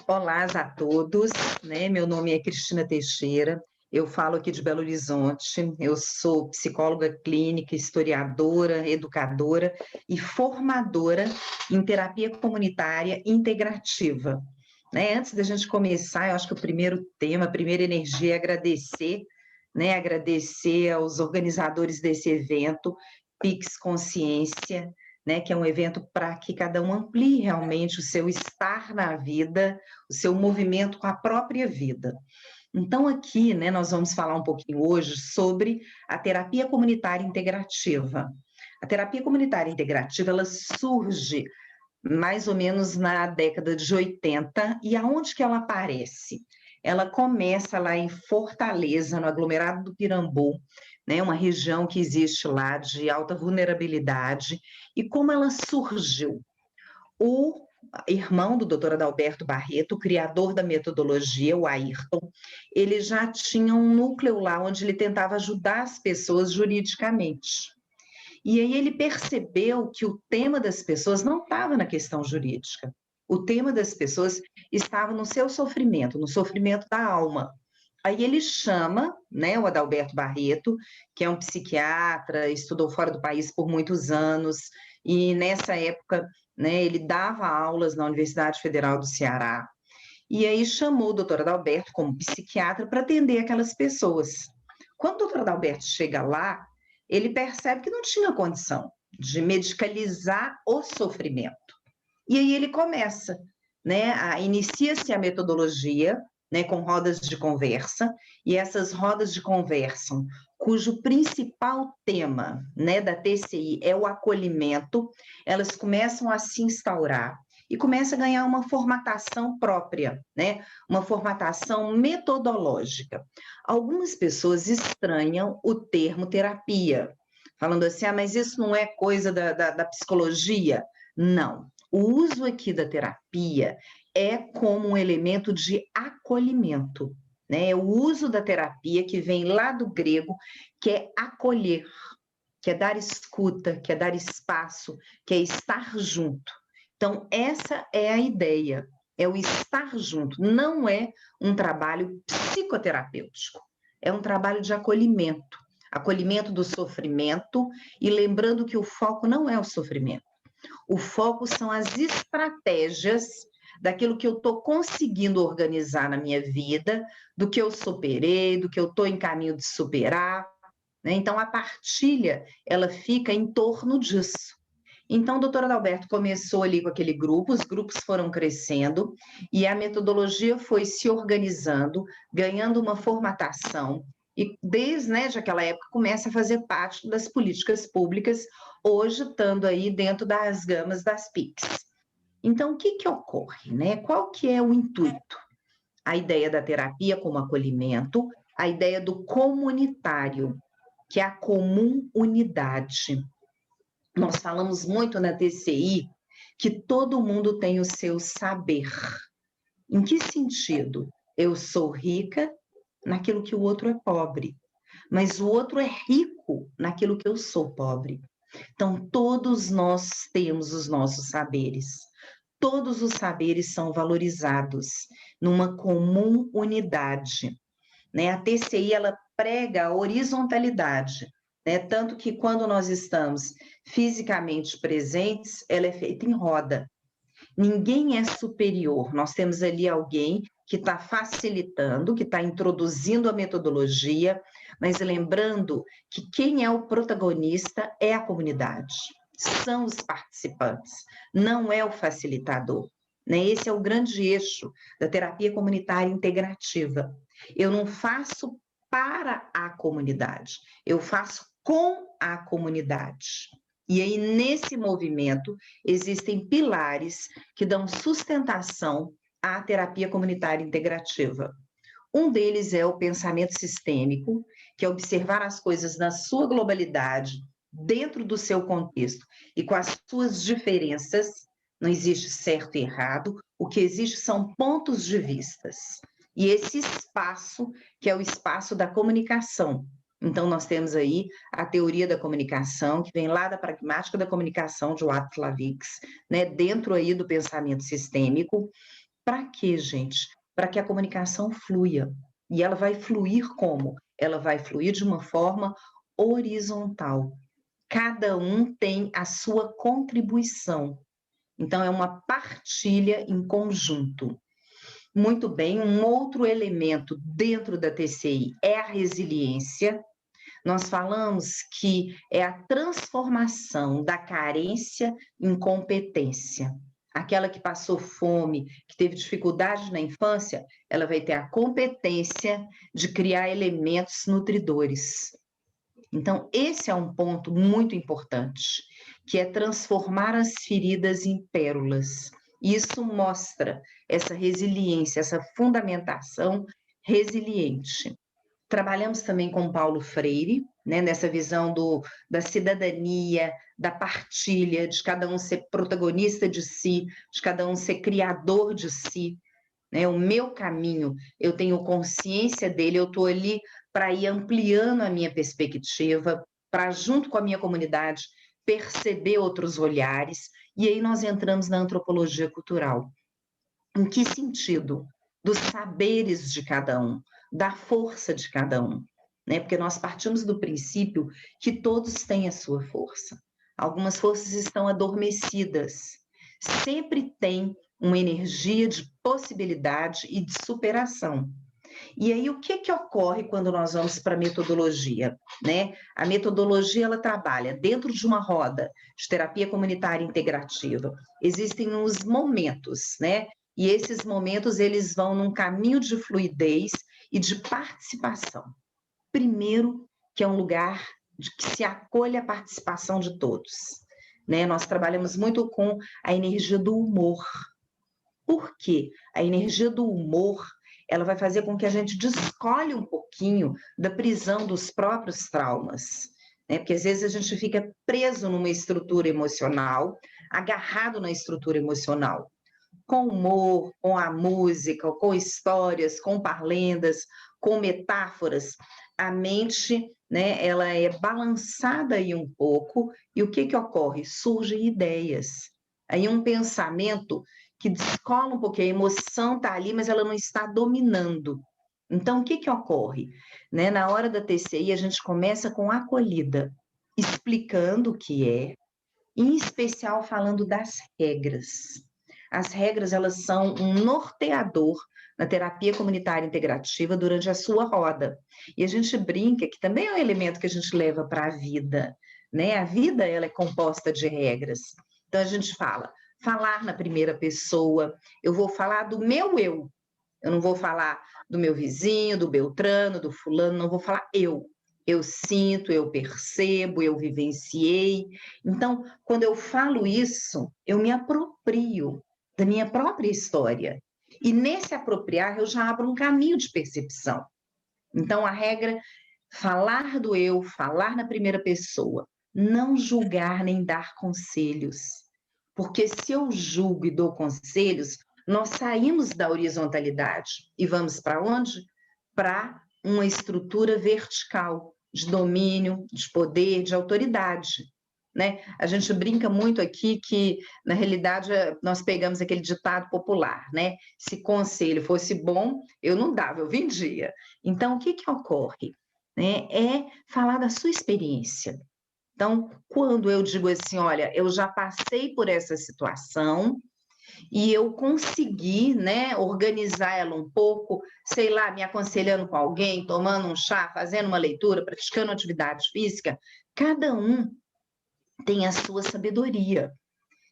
Olá a todos, né? Meu nome é Cristina Teixeira, eu falo aqui de Belo Horizonte, eu sou psicóloga clínica, historiadora, educadora e formadora em terapia comunitária integrativa. Né? Antes da gente começar, eu acho que o primeiro tema, a primeira energia é agradecer, né? Agradecer aos organizadores desse evento, Pix Consciência, né, que é um evento para que cada um amplie realmente o seu estar na vida, o seu movimento com a própria vida. Então, aqui, né, nós vamos falar um pouquinho hoje sobre a terapia comunitária integrativa. A terapia comunitária integrativa, ela surge mais ou menos na década de 80, e aonde que ela aparece? Ela começa lá em Fortaleza, no aglomerado do Pirambu, né, uma região que existe lá de alta vulnerabilidade, e como ela surgiu? O irmão do Dr. Adalberto Barreto, o criador da metodologia, o Ayrton, ele já tinha um núcleo lá onde ele tentava ajudar as pessoas juridicamente. E aí ele percebeu que o tema das pessoas não estava na questão jurídica. O tema das pessoas estava no seu sofrimento, no sofrimento da alma. Aí ele chama, né, o Adalberto Barreto, que é um psiquiatra, estudou fora do país por muitos anos, e nessa época, né, ele dava aulas na Universidade Federal do Ceará, e aí chamou o doutor Adalberto como psiquiatra para atender aquelas pessoas. Quando o doutor Adalberto chega lá, ele percebe que não tinha condição de medicalizar o sofrimento. E aí ele começa, né, inicia-se a metodologia, né, com rodas de conversa, e essas rodas de conversa, cujo principal tema, né, da TCI é o acolhimento, elas começam a se instaurar e começa a ganhar uma formatação própria, né, uma formatação metodológica. Algumas pessoas estranham o termo terapia, falando assim, mas isso não é coisa da psicologia? Não. O uso aqui da terapia é como um elemento de acolhimento, né? É o uso da terapia que vem lá do grego, que é acolher, que é dar escuta, que é dar espaço, que é estar junto. Então, essa é a ideia, é o estar junto, não é um trabalho psicoterapêutico, é um trabalho de acolhimento, acolhimento do sofrimento, e lembrando que o foco não é o sofrimento. O foco são as estratégias daquilo que eu estou conseguindo organizar na minha vida, do que eu superei, do que eu estou em caminho de superar, né? Então, a partilha, ela fica em torno disso. Então, o doutor Adalberto começou ali com aquele grupo, os grupos foram crescendo, e a metodologia foi se organizando, ganhando uma formatação, e desde, né, de aquela época começa a fazer parte das políticas públicas, hoje estando aí dentro das gamas das PICs. Então, o que ocorre, né? Qual que é o intuito? A ideia da terapia como acolhimento, a ideia do comunitário, que é a comum unidade. Nós falamos muito na TCI que todo mundo tem o seu saber. Em que sentido? Eu sou rica naquilo que o outro é pobre, mas o outro é rico naquilo que eu sou pobre. Então, todos nós temos os nossos saberes. Todos os saberes são valorizados numa comum unidade, né? A TCI, ela prega a horizontalidade, né? Tanto que quando nós estamos fisicamente presentes, ela é feita em roda. Ninguém é superior, nós temos ali alguém que está facilitando, que está introduzindo a metodologia, mas lembrando que quem é o protagonista é a comunidade, são os participantes, não é o facilitador. Né? Esse é o grande eixo da terapia comunitária integrativa. Eu não faço para a comunidade, eu faço com a comunidade. E aí, nesse movimento, existem pilares que dão sustentação à terapia comunitária integrativa. Um deles é o pensamento sistêmico, que é observar as coisas na sua globalidade, dentro do seu contexto e com as suas diferenças. Não existe certo e errado, o que existe são pontos de vistas. E esse espaço, que é o espaço da comunicação. Então, nós temos aí a teoria da comunicação, que vem lá da pragmática da comunicação de Watzlawick, né, dentro aí do pensamento sistêmico, Para quê, gente? Para que a comunicação flua. E ela vai fluir como? Ela vai fluir de uma forma horizontal. Cada um tem a sua contribuição. Então, é uma partilha em conjunto. Muito bem, um outro elemento dentro da TCI é a resiliência. Nós falamos que é a transformação da carência em competência. Aquela que passou fome, que teve dificuldade na infância, ela vai ter a competência de criar elementos nutridores. Então, esse é um ponto muito importante, que é transformar as feridas em pérolas. Isso mostra essa resiliência, essa fundamentação resiliente. Trabalhamos também com Paulo Freire, né, nessa visão da cidadania, da partilha, de cada um ser protagonista de si, de cada um ser criador de si, né? O meu caminho, eu tenho consciência dele, eu estou ali para ir ampliando a minha perspectiva, para, junto com a minha comunidade, perceber outros olhares, e aí nós entramos na antropologia cultural. Em que sentido? Dos saberes de cada um, da força de cada um, né? Porque nós partimos do princípio que todos têm a sua força. Algumas forças estão adormecidas. Sempre tem uma energia de possibilidade e de superação. E aí, o que ocorre quando nós vamos para a metodologia, né? A metodologia, ela trabalha dentro de uma roda de terapia comunitária integrativa. Existem os momentos, né? E esses momentos, eles vão num caminho de fluidez e de participação. Primeiro, que é um lugar de que se acolhe a participação de todos, né? Nós trabalhamos muito com a energia do humor. Por quê? A energia do humor, ela vai fazer com que a gente descolhe um pouquinho da prisão dos próprios traumas, né? Porque às vezes a gente fica preso numa estrutura emocional, agarrado na estrutura emocional. Com humor, com a música, com histórias, com parlendas, com metáforas, a mente, né, ela é balançada aí um pouco, e o que ocorre? Surgem ideias. Aí um pensamento que descola um pouquinho, a emoção está ali, mas ela não está dominando. Então, o que ocorre? Né, na hora da TCI, a gente começa com a acolhida, explicando o que é, em especial falando das regras. As regras, elas são um norteador na terapia comunitária integrativa durante a sua roda. E a gente brinca que também é um elemento que a gente leva para a vida, né? A vida, ela é composta de regras. Então, a gente fala, falar na primeira pessoa, eu vou falar do meu eu não vou falar do meu vizinho, do Beltrano, do fulano, não vou falar eu. Eu sinto, eu percebo, eu vivenciei. Então, quando eu falo isso, eu me aproprio da minha própria história. E nesse apropriar, eu já abro um caminho de percepção. Então, a regra, falar do eu, falar na primeira pessoa, não julgar nem dar conselhos. Porque se eu julgo e dou conselhos, nós saímos da horizontalidade e vamos para onde? Para uma estrutura vertical de domínio, de poder, de autoridade. Né? A gente brinca muito aqui que, na realidade, nós pegamos aquele ditado popular, né? Se conselho fosse bom, eu não dava, eu vendia. Então, o que ocorre? Né? É falar da sua experiência. Então, quando eu digo assim, olha, eu já passei por essa situação e eu consegui, né, organizar ela um pouco, sei lá, me aconselhando com alguém, tomando um chá, fazendo uma leitura, praticando atividade física, cada um tem a sua sabedoria.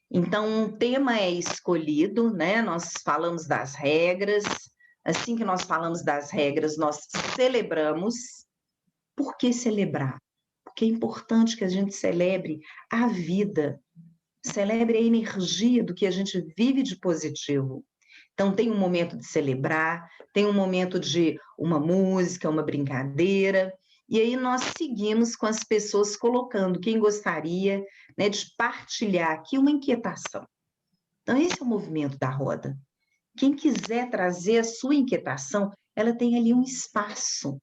Então, um tema é escolhido, né? Nós falamos das regras. Assim que nós falamos das regras, nós celebramos. Por que celebrar? Porque é importante que a gente celebre a vida, celebre a energia do que a gente vive de positivo. Então, tem um momento de celebrar, tem um momento de uma música, uma brincadeira, e aí nós seguimos com as pessoas colocando quem gostaria, né, de partilhar aqui uma inquietação. Então, esse é o movimento da roda. Quem quiser trazer a sua inquietação, ela tem ali um espaço.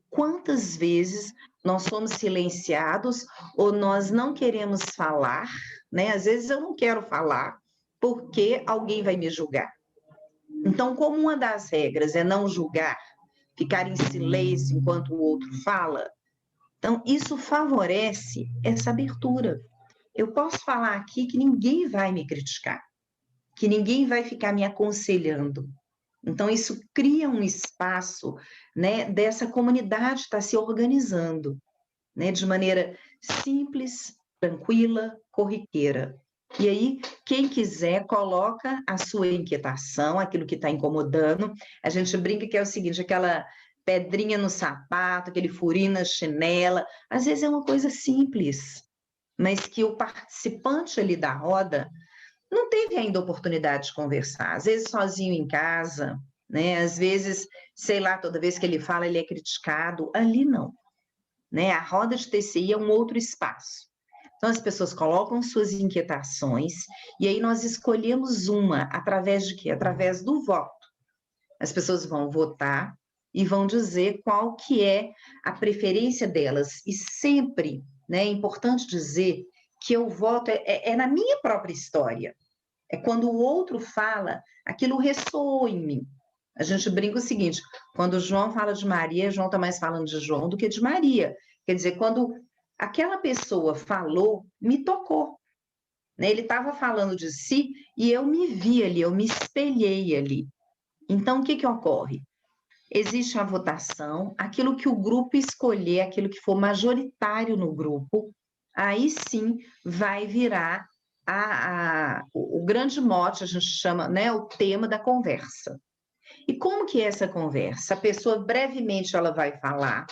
Quantas vezes nós somos silenciados ou nós não queremos falar, né? Às vezes eu não quero falar porque alguém vai me julgar. Então, como uma das regras é não julgar, ficar em silêncio enquanto o outro fala, então isso favorece essa abertura. Eu posso falar aqui que ninguém vai me criticar, que ninguém vai ficar me aconselhando. Então, isso cria um espaço, né, dessa comunidade estar se organizando, né, de maneira simples, tranquila, corriqueira. E aí, quem quiser, coloca a sua inquietação, aquilo que está incomodando. A gente brinca que é o seguinte, aquela pedrinha no sapato, aquele furinho na chinela, às vezes é uma coisa simples, mas que o participante ali da roda não teve ainda oportunidade de conversar, às vezes sozinho em casa, né? Às vezes, sei lá, toda vez que ele fala, ele é criticado. Ali não, né? A roda de TCI é um outro espaço. Então, as pessoas colocam suas inquietações e aí nós escolhemos uma, através de quê? Através do voto. As pessoas vão votar e vão dizer qual que é a preferência delas. E sempre, né, é importante dizer que o voto é na minha própria história. É quando o outro fala, aquilo ressoou em mim. A gente brinca o seguinte: quando João fala de Maria, João está mais falando de João do que de Maria. Quer dizer, quando aquela pessoa falou, me tocou. Né? Ele estava falando de si e eu me vi ali, eu me espelhei ali. Então, o que, que ocorre? Existe a votação, aquilo que o grupo escolher, aquilo que for majoritário no grupo, aí sim vai virar o grande mote, a gente chama, né, o tema da conversa. E como que é essa conversa? A pessoa brevemente ela vai falar,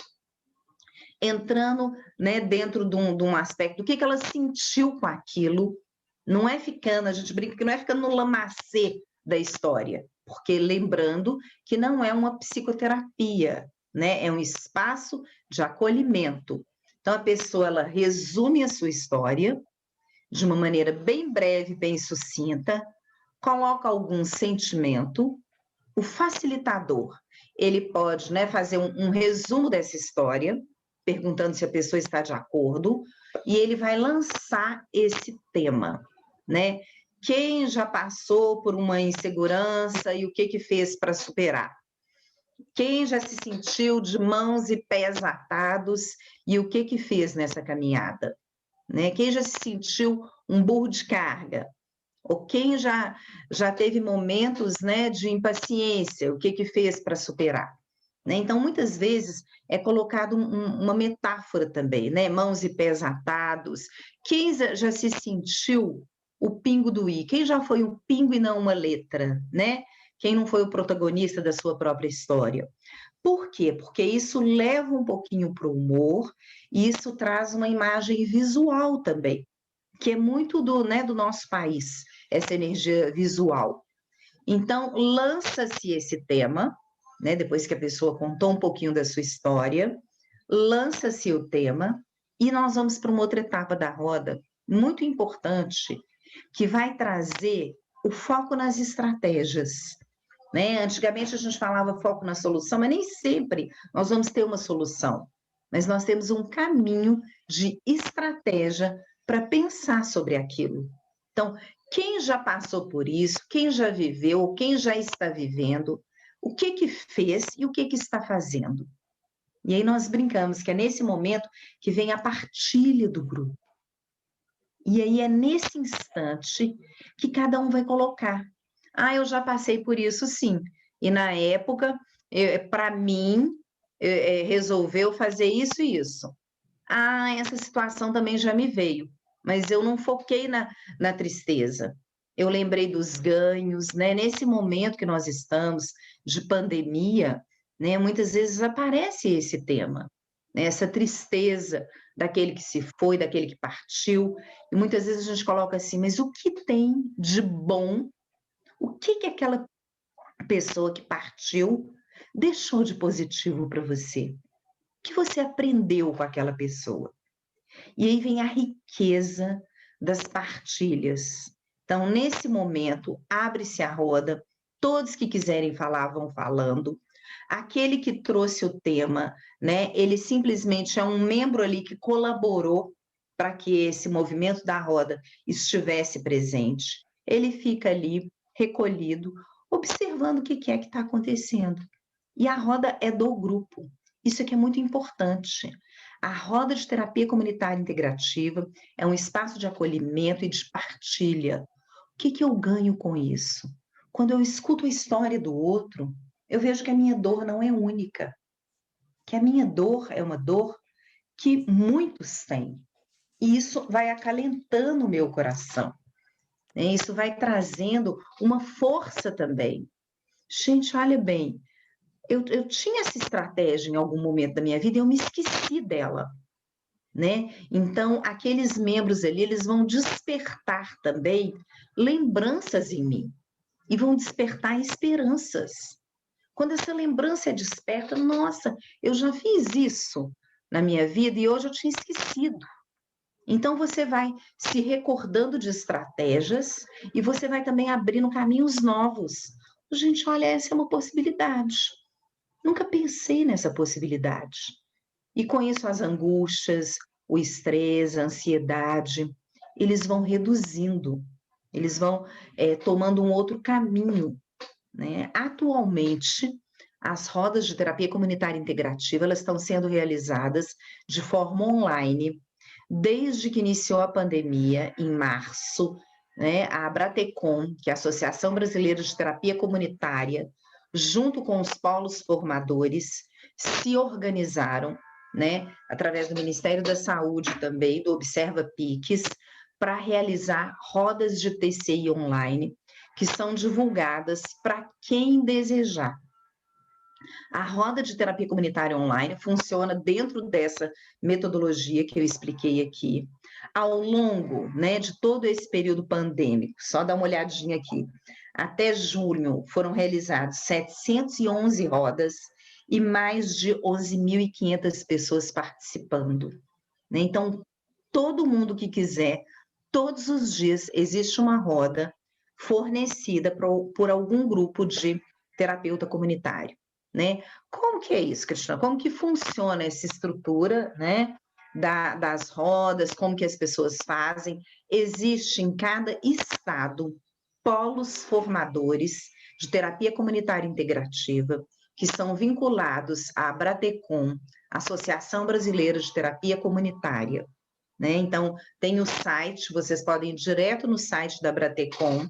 entrando, né, dentro de um aspecto do que ela sentiu com aquilo, não é ficando, a gente brinca que não é ficando no lamacê da história, porque lembrando que não é uma psicoterapia, né, é um espaço de acolhimento. Então a pessoa ela resume a sua história de uma maneira bem breve, bem sucinta, coloca algum sentimento. O facilitador, ele pode, né, fazer um resumo dessa história, perguntando se a pessoa está de acordo, e ele vai lançar esse tema, né? Quem já passou por uma insegurança e o que fez para superar? Quem já se sentiu de mãos e pés atados e o que fez nessa caminhada? Né? Quem já se sentiu um burro de carga? Ou quem já teve momentos, né, de impaciência, o que fez para superar? Né? Então, muitas vezes é colocado uma metáfora também, né? Mãos e pés atados. Quem já se sentiu o pingo do i? Quem já foi um pingo e não uma letra, né? Quem não foi o protagonista da sua própria história? Por quê? Porque isso leva um pouquinho para o humor e isso traz uma imagem visual também, que é muito né, do nosso país, essa energia visual. Então, lança-se esse tema, né, depois que a pessoa contou um pouquinho da sua história, lança-se o tema e nós vamos para uma outra etapa da roda, muito importante, que vai trazer o foco nas estratégias. Né? Antigamente a gente falava foco na solução, mas nem sempre nós vamos ter uma solução. Mas nós temos um caminho de estratégia para pensar sobre aquilo. Então, quem já passou por isso, quem já viveu, quem já está vivendo, o que fez e o que está fazendo. E aí nós brincamos que é nesse momento que vem a partilha do grupo. E aí é nesse instante que cada um vai colocar. Ah, eu já passei por isso, sim. E na época, para mim, resolveu fazer isso e isso. Ah, essa situação também já me veio, mas eu não foquei na tristeza. Eu lembrei dos ganhos, né? Nesse momento que nós estamos de pandemia, né? Muitas vezes aparece esse tema, né? Essa tristeza daquele que se foi, daquele que partiu, e muitas vezes a gente coloca assim, mas o que tem de bom? O que aquela pessoa que partiu deixou de positivo para você? O que você aprendeu com aquela pessoa? E aí vem a riqueza das partilhas. Então, nesse momento, abre-se a roda, todos que quiserem falar vão falando. Aquele que trouxe o tema, né, ele simplesmente é um membro ali que colaborou para que esse movimento da roda estivesse presente. Ele fica ali recolhido, observando o que é que está acontecendo. E a roda é do grupo. Isso aqui é muito importante. A roda de terapia comunitária integrativa é um espaço de acolhimento e de partilha. O que eu ganho com isso? Quando eu escuto a história do outro, eu vejo que a minha dor não é única, que a minha dor é uma dor que muitos têm. E isso vai acalentando o meu coração, né? Isso vai trazendo uma força também. Gente, olha bem, eu tinha essa estratégia em algum momento da minha vida e eu me esqueci dela, né? Então, aqueles membros ali, eles vão despertar também lembranças em mim e vão despertar esperanças. Quando essa lembrança é desperta, nossa, eu já fiz isso na minha vida e hoje eu tinha esquecido. Então, você vai se recordando de estratégias e você vai também abrindo caminhos novos. Gente, olha, essa é uma possibilidade. Nunca pensei nessa possibilidade. E com isso, as angústias, o estresse, a ansiedade, eles vão reduzindo, eles vão tomando um outro caminho, né? Atualmente, as rodas de terapia comunitária integrativa, elas estão sendo realizadas de forma online, desde que iniciou a pandemia, em março, né? A Abratecom, que é a Associação Brasileira de Terapia Comunitária, junto com os polos formadores, se organizaram, né, através do Ministério da Saúde também, do Observa Piques, para realizar rodas de TCI online, que são divulgadas para quem desejar. A roda de terapia comunitária online funciona dentro dessa metodologia que eu expliquei aqui. Ao longo, né, de todo esse período pandêmico, só dá uma olhadinha aqui, até junho foram realizadas 711 rodas e mais de 11.500 pessoas participando, né? Então, todo mundo que quiser, todos os dias existe uma roda fornecida por algum grupo de terapeuta comunitário, né? Como que é isso, Cristina? Como que funciona essa estrutura, né? Das rodas, como que as pessoas fazem? Existe em cada estado polos formadores de terapia comunitária integrativa que são vinculados à Abratecom, Associação Brasileira de Terapia Comunitária, né? Então, tem o site, vocês podem ir direto no site da Abratecom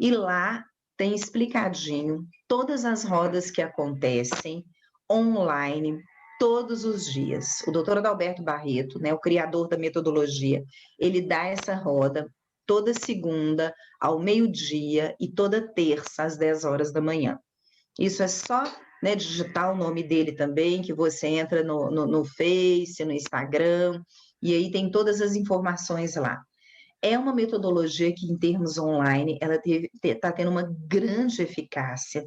e lá tem explicadinho todas as rodas que acontecem online todos os dias. O doutor Adalberto Barreto, né, o criador da metodologia, ele dá essa roda toda segunda ao meio-dia e toda terça às 10 horas da manhã. Isso é só, né, digitar o nome dele também, que você entra no Face, no Instagram, e aí tem todas as informações lá. É uma metodologia que, em termos online, ela está tendo uma grande eficácia,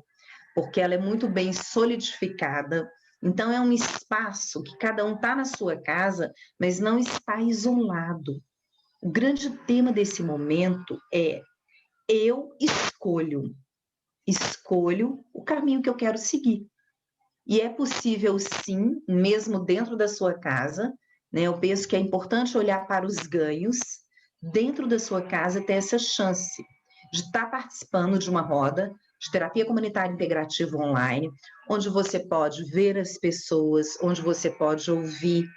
porque ela é muito bem solidificada. Então, é um espaço que cada um está na sua casa, mas não está isolado. O grande tema desse momento é eu escolho o caminho que eu quero seguir. E é possível, sim, mesmo dentro da sua casa, né? Eu penso que é importante olhar para os ganhos dentro da sua casa, ter essa chance de estar participando de uma roda de terapia comunitária integrativa online, onde você pode ver as pessoas, onde você pode ouvir,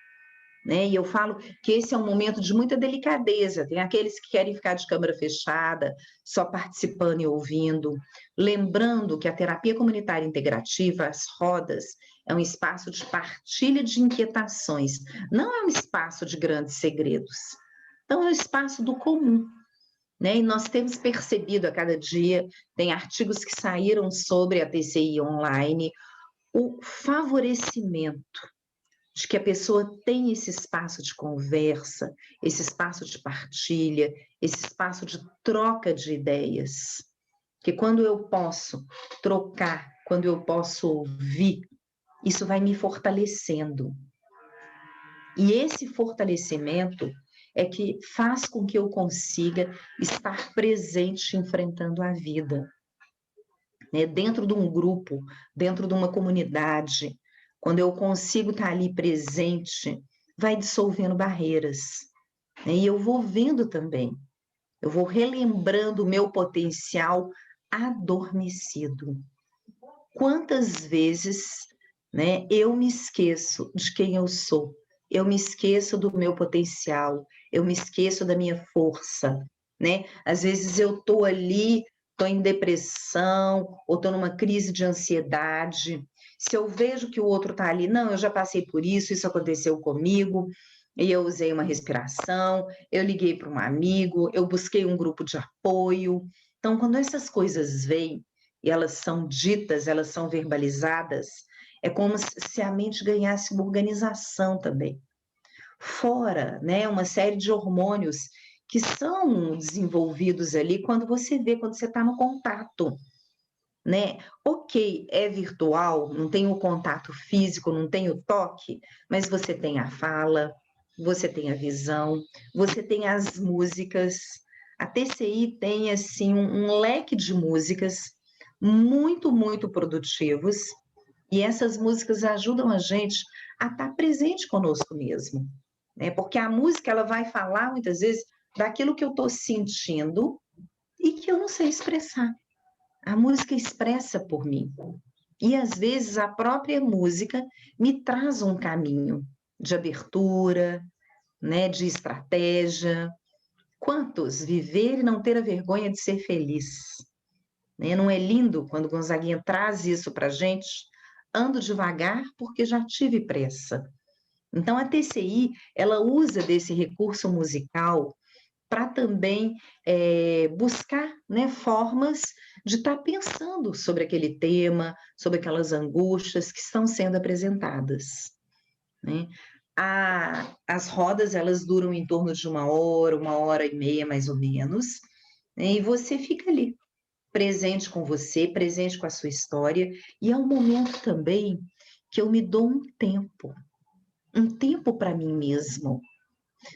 né? E eu falo que esse é um momento de muita delicadeza. Tem aqueles que querem ficar de câmera fechada, só participando e ouvindo. Lembrando que a terapia comunitária integrativa, as rodas, é um espaço de partilha de inquietações, não é um espaço de grandes segredos. Então, é um espaço do comum, né? E nós temos percebido a cada dia, tem artigos que saíram sobre a TCI online, o favorecimento de que a pessoa tem esse espaço de conversa, esse espaço de partilha, esse espaço de troca de ideias. Que quando eu posso trocar, quando eu posso ouvir, isso vai me fortalecendo. E esse fortalecimento é que faz com que eu consiga estar presente enfrentando a vida, né? Dentro de um grupo, dentro de uma comunidade, quando eu consigo estar ali presente, vai dissolvendo barreiras, né? E eu vou vendo também, eu vou relembrando o meu potencial adormecido. Quantas vezes, né, eu me esqueço de quem eu sou, eu me esqueço do meu potencial, eu me esqueço da minha força, né? Às vezes eu estou ali, estou em depressão, ou estou numa crise de ansiedade. Se eu vejo que o outro está ali, não, eu já passei por isso aconteceu comigo, e eu usei uma respiração, eu liguei para um amigo, eu busquei um grupo de apoio. Então, quando essas coisas vêm, e elas são ditas, elas são verbalizadas, é como se a mente ganhasse uma organização também. Fora, né, uma série de hormônios que são desenvolvidos ali quando você vê, quando você está no contato, né? Ok, é virtual, não tem o contato físico, não tem o toque, mas você tem a fala, você tem a visão, você tem as músicas. A TCI tem assim um leque de músicas muito, muito produtivos, e essas músicas ajudam a gente a estar presente conosco mesmo, né? Porque a música ela vai falar muitas vezes daquilo que eu estou sentindo e que eu não sei expressar. A música expressa por mim. E às vezes a própria música me traz um caminho de abertura, né, de estratégia. Quantos viver e não ter a vergonha de ser feliz? Né? Não é lindo quando Gonzaguinha traz isso para a gente? Ando devagar porque já tive pressa. Então a TCI ela usa desse recurso musical para também buscar, né, formas de estar pensando sobre aquele tema, sobre aquelas angústias que estão sendo apresentadas, né? As rodas elas duram em torno de 1 hora e meia mais ou menos, né? E você fica ali, presente com você, presente com a sua história, e é um momento também que eu me dou um tempo para mim mesmo.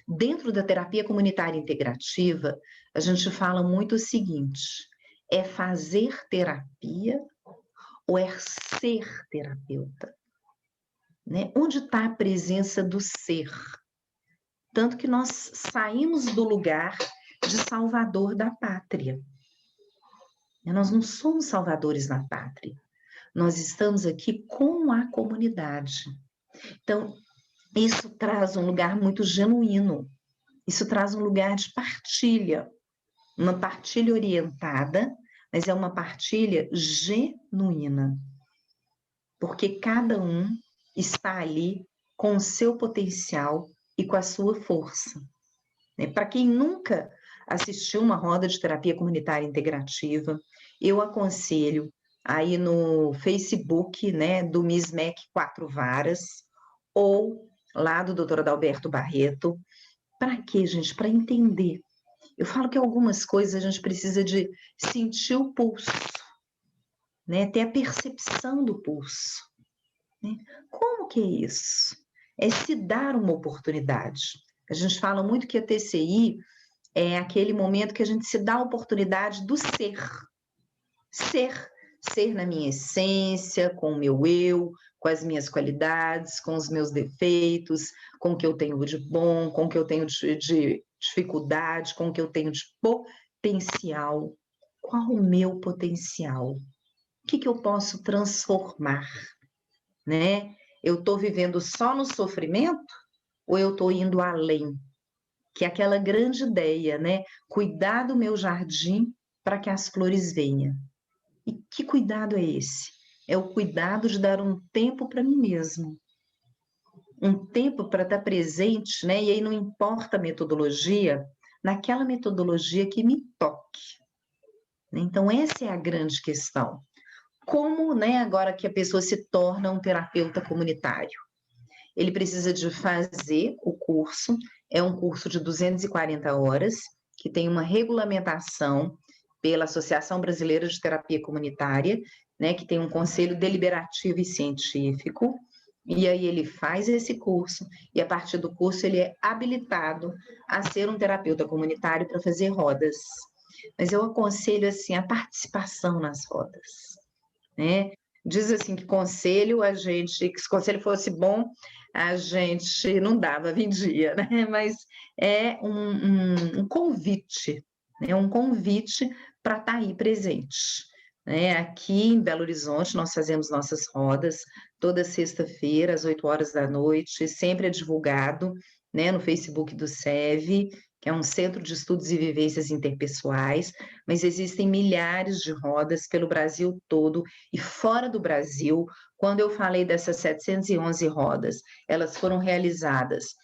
Dentro da terapia comunitária integrativa, a gente fala muito o seguinte: é fazer terapia ou é ser terapeuta? Né? Onde está a presença do ser? Tanto que nós saímos do lugar de salvador da pátria. Nós não somos salvadores da pátria. Nós estamos aqui com a comunidade. Então, isso traz um lugar muito genuíno. Isso traz um lugar de partilha. Uma partilha orientada, mas é uma partilha genuína, porque cada um está ali com o seu potencial e com a sua força. Né? Para quem nunca assistiu uma roda de terapia comunitária integrativa, eu aconselho aí no Facebook, né, do MISMEC Quatro Varas, ou lá do Dr. Adalberto Barreto. Para quê, gente? Para entender. Eu falo que algumas coisas a gente precisa de sentir o pulso, né? Ter a percepção do pulso. Né? Como que é isso? É se dar uma oportunidade. A gente fala muito que a TCI é aquele momento que a gente se dá a oportunidade do ser. Ser. Ser na minha essência, com o meu eu, com as minhas qualidades, com os meus defeitos, com o que eu tenho de bom, com o que eu tenho de dificuldade, com o que eu tenho de potencial. Qual o meu potencial? O que eu posso transformar? Né? Eu estou vivendo só no sofrimento ou eu estou indo além? Que é aquela grande ideia, né? Cuidar do meu jardim para que as flores venham. E que cuidado é esse? É o cuidado de dar um tempo para mim mesmo. Um tempo para estar presente, né? E aí não importa a metodologia, naquela metodologia que me toque. Então, essa é a grande questão. Como, né, agora que a pessoa se torna um terapeuta comunitário? Ele precisa de fazer o curso, é um curso de 240 horas, que tem uma regulamentação pela Associação Brasileira de Terapia Comunitária, né, que tem um conselho deliberativo e científico, e aí ele faz esse curso, e a partir do curso ele é habilitado a ser um terapeuta comunitário para fazer rodas. Mas eu aconselho, assim, a participação nas rodas, né? Diz assim que conselho a gente, que se conselho fosse bom, a gente não dava, vendia, né? Mas é um convite, né? Um convite para estar aí presente. Né? Aqui em Belo Horizonte, nós fazemos nossas rodas toda sexta-feira, às 8 horas da noite, sempre é divulgado, né, no Facebook do SEV, que é um Centro de Estudos e Vivências Interpessoais, mas existem milhares de rodas pelo Brasil todo e fora do Brasil. Quando eu falei dessas 711 rodas, elas foram realizadas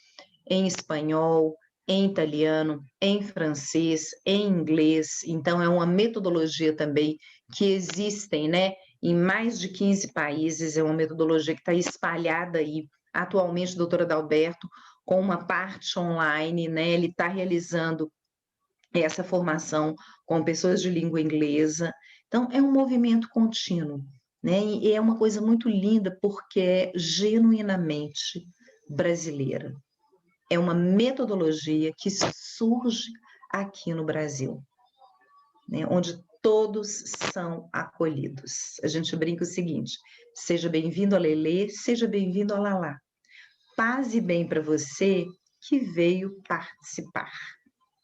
em espanhol, em italiano, em francês, em inglês. Então, é uma metodologia também que existem, né, em mais de 15 países, é uma metodologia que está espalhada aí. Atualmente, o doutor Adalberto, com uma parte online, né, ele está realizando essa formação com pessoas de língua inglesa. Então, é um movimento contínuo, né, e é uma coisa muito linda, porque é genuinamente brasileira. É uma metodologia que surge aqui no Brasil, né, onde todos são acolhidos. A gente brinca o seguinte: seja bem-vindo a Lelê, seja bem-vindo a Lalá. Paz e bem para você que veio participar,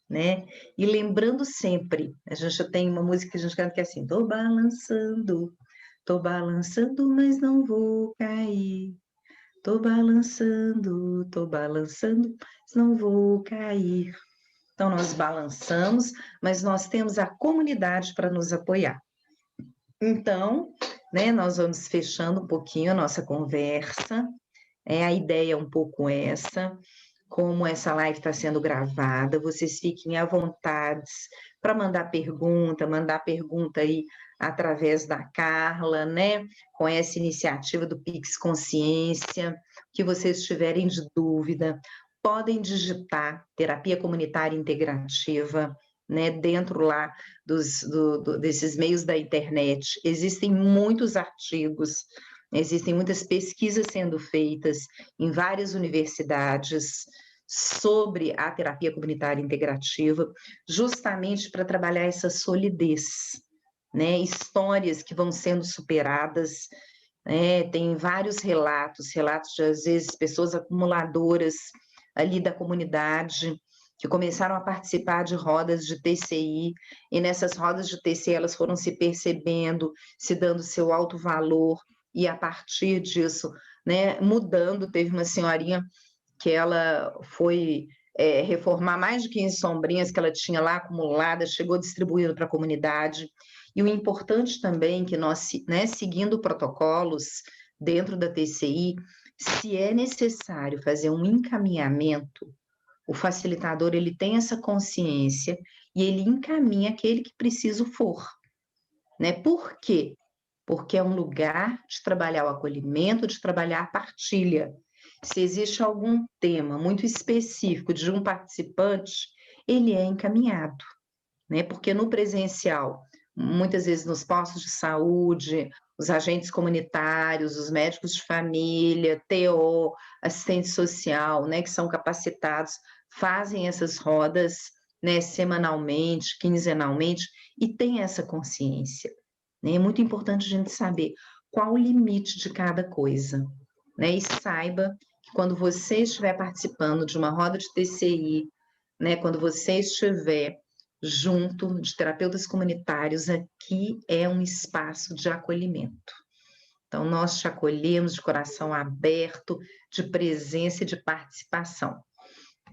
né? E lembrando sempre, a gente já tem uma música que a gente canta que é assim: tô balançando, mas não vou cair. Tô balançando, mas não vou cair. Então, nós balançamos, mas nós temos a comunidade para nos apoiar. Então, né, nós vamos fechando um pouquinho a nossa conversa. A ideia é um pouco essa. Como essa live está sendo gravada, vocês fiquem à vontade para mandar pergunta aí através da Carla, né? Com essa iniciativa do Pix Consciência, que vocês tiverem de dúvida, podem digitar Terapia Comunitária Integrativa, né? Dentro lá desses meios da internet, existem muitos artigos, existem muitas pesquisas sendo feitas em várias universidades sobre a terapia comunitária integrativa, justamente para trabalhar essa solidez, né? Histórias que vão sendo superadas, né? Tem vários relatos de, às vezes, pessoas acumuladoras ali da comunidade, que começaram a participar de rodas de TCI, e nessas rodas de TCI elas foram se percebendo, se dando seu alto valor, e a partir disso, né, mudando. Teve uma senhorinha que ela foi reformar mais de 15 sombrinhas que ela tinha lá acumuladas, chegou distribuindo para a comunidade. E o importante também que nós, né, seguindo protocolos dentro da TCI, se é necessário fazer um encaminhamento, o facilitador ele tem essa consciência e ele encaminha aquele que preciso for, né? Por quê? Porque é um lugar de trabalhar o acolhimento, de trabalhar a partilha. Se existe algum tema muito específico de um participante, ele é encaminhado, né? Porque no presencial, muitas vezes nos postos de saúde, os agentes comunitários, os médicos de família, TO, assistente social, né, que são capacitados, fazem essas rodas, né, semanalmente, quinzenalmente, e tem essa consciência, né? É muito importante a gente saber qual o limite de cada coisa, né? E saiba que quando você estiver participando de uma roda de TCI, né, quando você estiver junto de terapeutas comunitários, aqui é um espaço de acolhimento. Então, nós te acolhemos de coração aberto, de presença e de participação.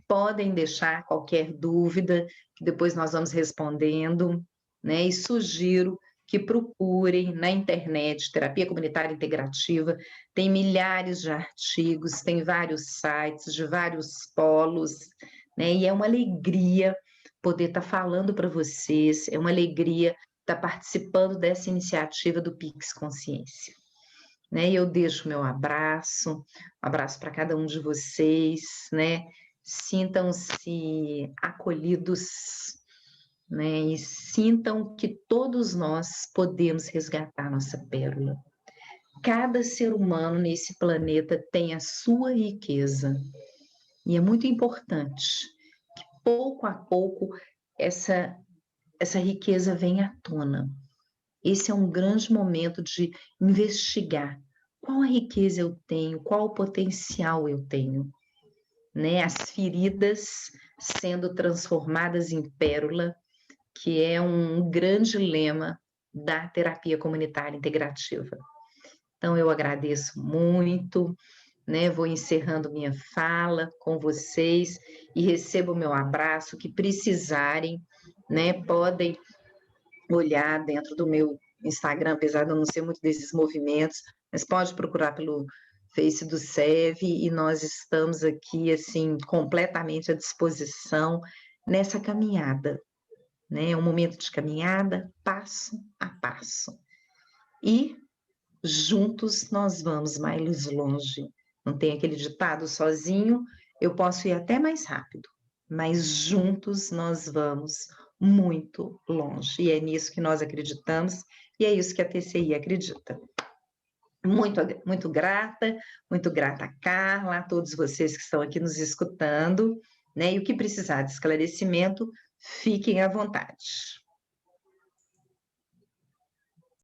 Podem deixar qualquer dúvida, que depois nós vamos respondendo, né? E sugiro que procurem na internet Terapia Comunitária Integrativa, tem milhares de artigos, tem vários sites de vários polos, né? E é uma alegria poder estar falando para vocês, é uma alegria estar participando dessa iniciativa do Pix Consciência, né? E eu deixo meu abraço, um abraço para cada um de vocês, né? Sintam-se acolhidos, né? E sintam que todos nós podemos resgatar nossa pérola. Cada ser humano nesse planeta tem a sua riqueza, e é muito importante que pouco a pouco essa riqueza venha à tona. Esse é um grande momento de investigar qual a riqueza eu tenho, qual o potencial eu tenho, né? As feridas sendo transformadas em pérola, que é um grande lema da terapia comunitária integrativa. Então, eu agradeço muito, né? Vou encerrando minha fala com vocês e recebo o meu abraço. Que precisarem, né? Podem olhar dentro do meu Instagram, apesar de eu não ser muito desses movimentos, mas pode procurar pelo Face do SEV e nós estamos aqui, assim, completamente à disposição nessa caminhada, né? É um momento de caminhada, passo a passo. E juntos nós vamos mais longe. Não tem aquele ditado sozinho, eu posso ir até mais rápido, mas juntos nós vamos muito longe. E é nisso que nós acreditamos e é isso que a TCI acredita. Muito grata a Carla, a todos vocês que estão aqui nos escutando, né? E o que precisar de esclarecimento, fiquem à vontade.